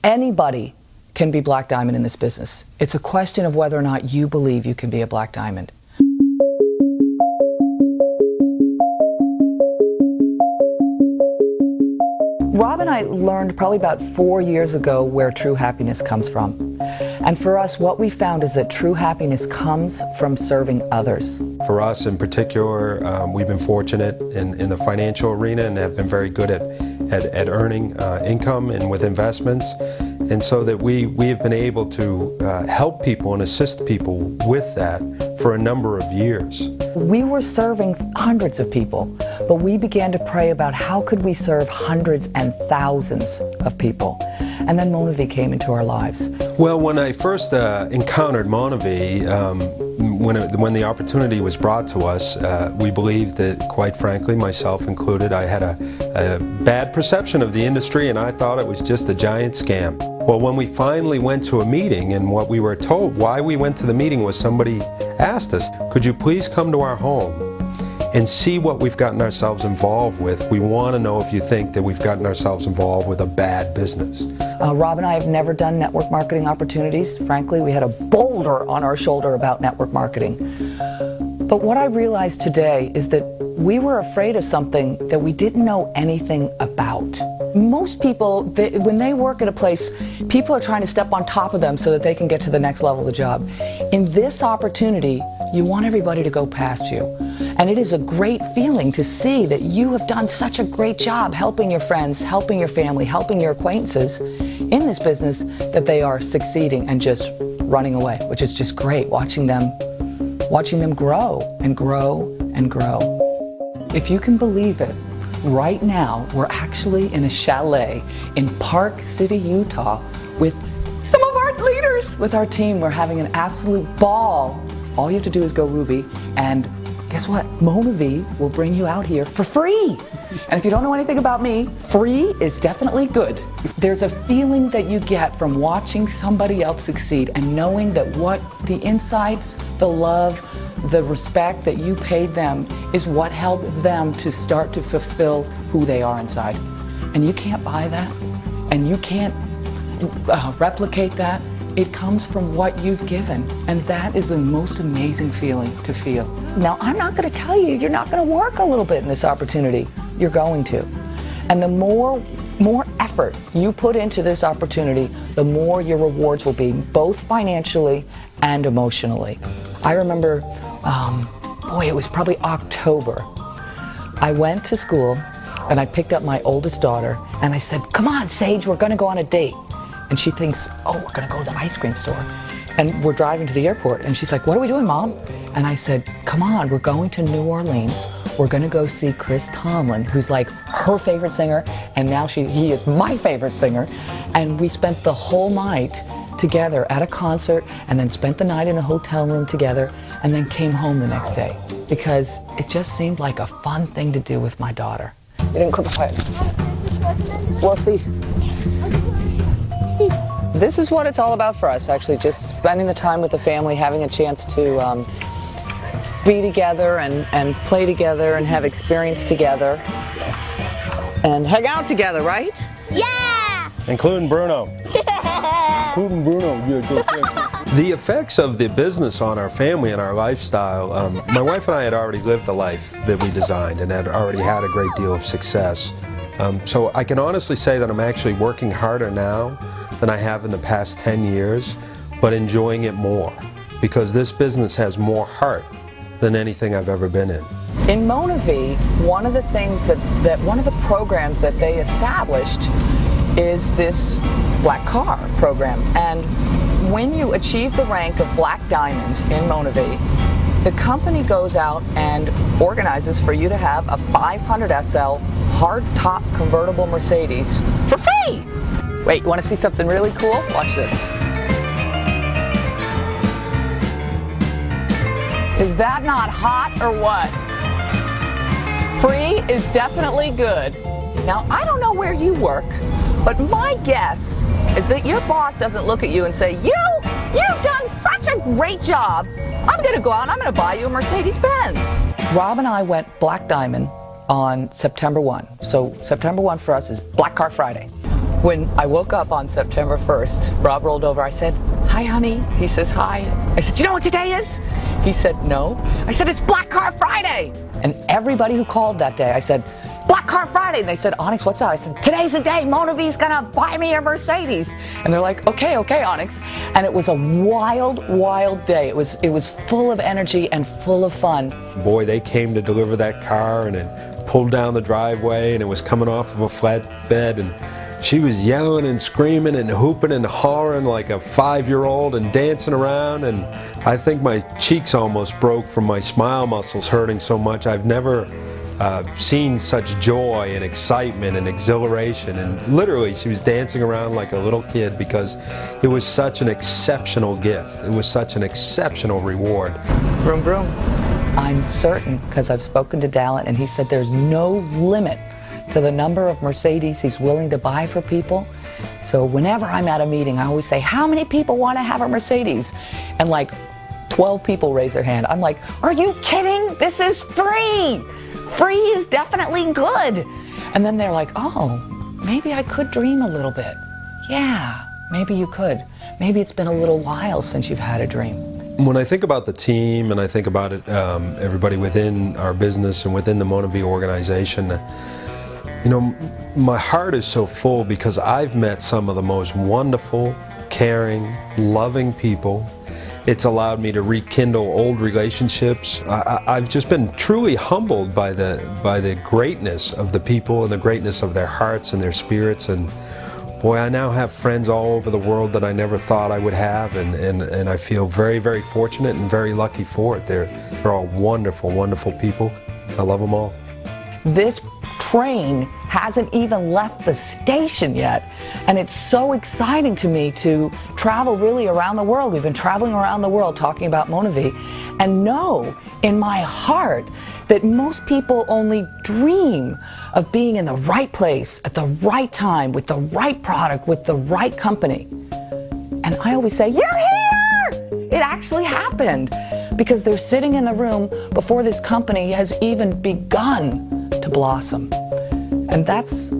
Anybody can be Black Diamond in this business. It's a question of whether or not you believe you can be a Black Diamond. Rob and I learned probably about 4 years ago where true happiness comes from. And for us, what we found is that true happiness comes from serving others. For us in particular, we've been fortunate in the financial arena and have been very good at earning income and with investments. And so that we have been able to help people and assist people with that for a number of years. We were serving hundreds of people, but we began to pray about how could we serve hundreds and thousands of people. And then Monavi came into our lives. Well, when I first encountered Monavi, when the opportunity was brought to us, we believed that, quite frankly, myself included, I had a bad perception of the industry and I thought it was just a giant scam. Well, when we finally went to a meeting, and what we were told, why we went to the meeting was somebody asked us, could you please come to our home and see what we've gotten ourselves involved with? We want to know if you think that we've gotten ourselves involved with a bad business. Rob and I have never done network marketing opportunities. Frankly, we had a boulder on our shoulder about network marketing. But what I realized today is that we were afraid of something that we didn't know anything about. Most people, when they work at a place, people are trying to step on top of them so that they can get to the next level of the job. In this opportunity, you want everybody to go past you. And it is a great feeling to see that you have done such a great job helping your friends, helping your family, helping your acquaintances in this business, that they are succeeding and just running away, which is just great, watching them grow and grow and grow. If you can believe it, right now we're actually in a chalet in Park City, Utah with some of our leaders. With our team, we're having an absolute ball. All you have to do is go Ruby, and guess what? Monavi will bring you out here for free. And if you don't know anything about me, free is definitely good. There's a feeling that you get from watching somebody else succeed and knowing that what the insights, the love, the respect that you paid them is what helped them to start to fulfill who they are inside. And you can't buy that, and you can't replicate that. It comes from what you've given, and that is the most amazing feeling to feel. Now, I'm not going to tell you you're not going to work a little bit in this opportunity. You're going to. And the more effort you put into this opportunity, the more your rewards will be, both financially and emotionally. I remember, boy, it was probably October. I went to school and I picked up my oldest daughter and I said, come on, Sage, we're going to go on a date. And she thinks, oh, we're going to go to the ice cream store. And we're driving to the airport. And she's like, what are we doing, Mom? And I said, come on, we're going to New Orleans. We're going to go see Chris Tomlin, who's like her favorite singer. And now he is my favorite singer. And we spent the whole night together at a concert, and then spent the night in a hotel room together, and then came home the next day. Because it just seemed like a fun thing to do with my daughter. You didn't clip a foot. We'll see. This is what it's all about for us, actually, just spending the time with the family, having a chance to be together and play together and have experience together and hang out together, right? Yeah! Including Bruno. Including Bruno. The effects of the business on our family and our lifestyle, my wife and I had already lived the life that we designed and had already had a great deal of success. So I can honestly say that I'm actually working harder now than I have in the past 10 years, but enjoying it more, because this business has more heart than anything I've ever been in. In Monavi, one of the things one of the programs that they established is this Black Car program. And when you achieve the rank of Black Diamond in Monavi, the company goes out and organizes for you to have a 500 SL hard-top convertible Mercedes for free! Wait, you want to see something really cool? Watch this. Is that not hot or what? Free is definitely good. Now, I don't know where you work, but my guess is that your boss doesn't look at you and say, you've done such a great job. I'm going to go out and I'm going to buy you a Mercedes-Benz. Rob and I went Black Diamond on September 1. So September 1 for us is Black Car Friday. When I woke up on September 1st, Rob rolled over. I said, "Hi, honey." He says, "Hi." I said, "You know what today is?" He said, "No." I said, "It's Black Car Friday." And everybody who called that day, I said, "Black Car Friday." And they said, "Onyx, what's that?" I said, "Today's the day. Mona V's gonna buy me a Mercedes." And they're like, okay, Onyx. And it was a wild, wild day. It was full of energy and full of fun. Boy, they came to deliver that car, and it pulled down the driveway, and it was coming off of a flatbed, and she was yelling and screaming and hooping and hollering like a 5-year-old and dancing around, and I think my cheeks almost broke from my smile muscles hurting so much. I've never seen such joy and excitement and exhilaration, and literally she was dancing around like a little kid because it was such an exceptional gift. It was such an exceptional reward. Vroom, vroom. I'm certain, because I've spoken to Dallin, and he said there's no limit to the number of Mercedes he's willing to buy for people. So whenever I'm at a meeting, I always say, "How many people want to have a Mercedes?" And like 12 people raise their hand. I'm like, "Are you kidding? This is free! Free is definitely good." And then they're like, "Oh, maybe I could dream a little bit." Yeah, maybe you could. Maybe it's been a little while since you've had a dream. When I think about the team and I think about it, everybody within our business and within the Mona V organization, you know, my heart is so full because I've met some of the most wonderful, caring, loving people. It's allowed me to rekindle old relationships. I've just been truly humbled by the greatness of the people and the greatness of their hearts and their spirits. And boy, I now have friends all over the world that I never thought I would have, and I feel very, very fortunate and very lucky for it. They're all wonderful, wonderful people. I love them all. This train hasn't even left the station yet, and it's so exciting to me to travel really around the world. We've been traveling around the world talking about Mona V, and know in my heart that most people only dream of being in the right place at the right time with the right product with the right company. And I always say, "You're here!" It actually happened because they're sitting in the room before this company has even begun to blossom. And that's